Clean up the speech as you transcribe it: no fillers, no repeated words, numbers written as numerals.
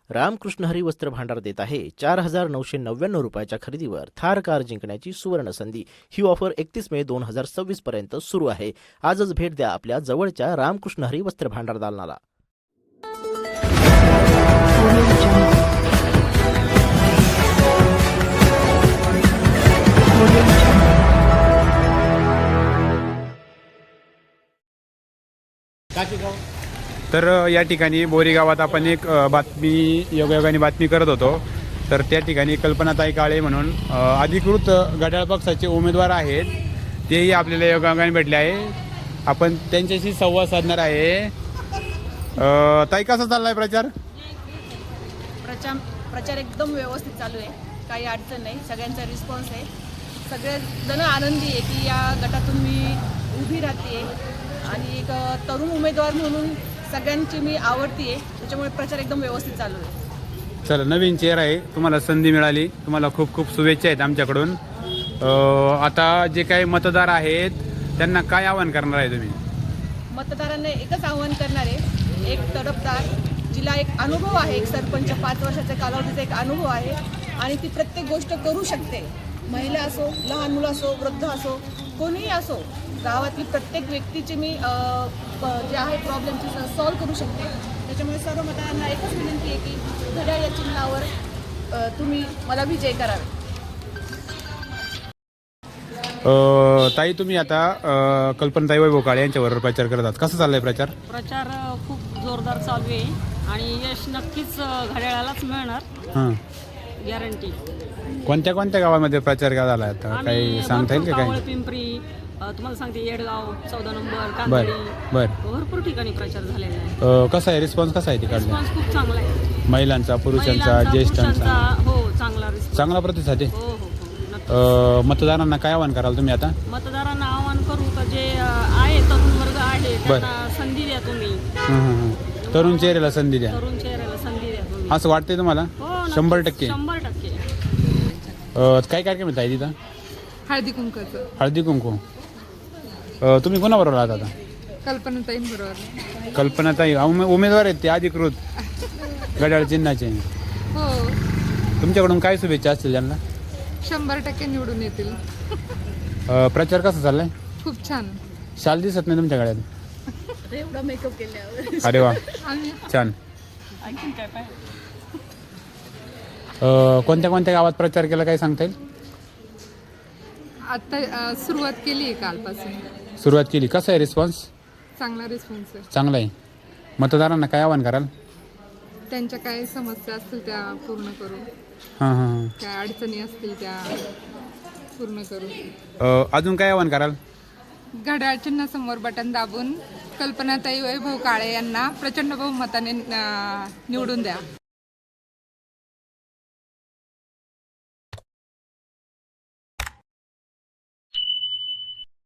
रामकृष्ण हरी वस्त्र भांडार देत आहे 4,999 रुपयाच्या खरेदीवर थार कार जिंकण्याची सुवर्ण संधी। ही ऑफर 31 मे 2026 पर्यंत सुरू आहे। आजच भेट द्या आपल्या जवळच्या रामकृष्ण हरी वस्त्र भांडार दालनाला। तर या ठिकाणी बोरी गावात आपण एक बातमी योगायोगाने बातमी करत होतो। तर त्या ठिकाणी कल्पनाताई काळे म्हणून अधिकृत घड्याळ पक्षाचे उमेदवार आहेत, तेही आपल्याला योगायोगाने भेटले आहे। आपण त्यांच्याशी संवाद साधणार आहे। ताई, कसा चाललाय प्रचार? प्रचार एकदम व्यवस्थित चालू आहे, काही अडचण नाही, सगळ्यांचा रिस्पॉन्स आहे, सगळे जण आनंदी आहे की या गटातून मी उभी राहते आणि एक तरुण उमेदवार म्हणून सगळ्यांची मी आवडती आहे, त्याच्यामुळे प्रचार एकदम व्यवस्थित चालू आहे। चला, नवीन चेहरा आहे, तुम्हाला संधी मिळाली, तुम्हाला खूप खूप शुभेच्छा आहेत आमच्याकडून। आता जे काही मतदार आहेत त्यांना काय आवाहन करणार आहे तुम्ही? मतदारांना एकच आवाहन करणार आहे, एक तरफदार जिला एक अनुभव आहे, एक सरपंच 5 वर्षाच्या कालावधीचा एक अनुभव आहे आणि ती प्रत्येक गोष्ट करू शकते। महिला असो, लहान मुलं असो, वृद्ध असो, कोणीही असो, गावातली प्रत्येक व्यक्तीची मी जे आहे प्रॉब्लेमची सॉल्व करू शकते। त्याच्यामुळे सर्व मतदारांना एकच विनंती आहे की घड्याळ या चिन्हावर तुम्ही मला विजय करावे। ताई, तुम्ही आता कल्पनाताई वैभव काळे यांच्यावर प्रचार करत आहात, कसं चाललाय प्रचार? प्रचार खूप जोरदार चालू आहे आणि यश नक्कीच घड्याळालाच मिळणार, हां, गॅरंटी। कोणत्या कोणत्या गावामध्ये प्रचार झाला आता काही सांगता येईल का? काही पिंपरी, तुम्हाला सांगते, येडगाव 14 नंबर, बर कांदळी, बर भरपूर ठिकाणी प्रचार झालेला आहे। कसा आहे रिस्पॉन्स? कसा आहे तिकडला? रिस्पॉन्स खूप चांगला आहे, महिलांचा, पुरुषांचा, महिलांचा, ज्येष्ठांचा? पुरुषांचा, हो, चांगला रिस्पॉन्स, चांगला प्रतिसाद आहे। हो हो हो, नक्की। मतदारांना काय आवाहन कराल तुम्ही आता? मतदारांना आवाहन करू का जे आहे तरुण वर्ग आहे बर. त्यांना संधी द्या तुम्ही, तरुण चेहऱ्याला संधी द्या, तरुण चेहऱ्याला संधी द्या तुम्ही। असं वाटतंय तुम्हाला? हो, नक्कीच, 100%? 100%। काय कार्यक्रम आहे तिथं? हळदी कुंकाचं हळदी कुंकू। तुम्ही कोणाबरोबर आहात आता? कल्पनाताईंबरोबर। कल्पनाताई उमेदवार आहेत ते अधिकृत घड्याळ चिन्हाचे, हो, तुमच्याकडून काय शुभेच्छा असतील त्यांना? 100% निवडून येतील। प्रचार कसा चाललाय? खूप छान। शाल दिसत नाही तुमच्या गळ्यात, एवढा मेकअप केल्यावर अरे वा, आम्ही छान। आणखीन काय पाहिजे? कोणत्या कोणत्या गावात प्रचार केला काय सांगता येईल? आता सुरुवात केली आहे कालपासून। सुरुवात केली, कसा आहे रिस्पॉन्स? चांगला रिस्पॉन्स आहे। चांगला आहे। मतदारांना काय आवाहन कराल? त्यांच्या काही समस्या असतील त्या पूर्ण करू, हां हां काय अडचणी असतील त्या पूर्ण करू। हां, अजून काय आवाहन कराल? घड्याळ चिन्हासमोर बटन दाबून कल्पनाताई वैभव काळे यांना प्रचंड बहुमताने निवडून द्या।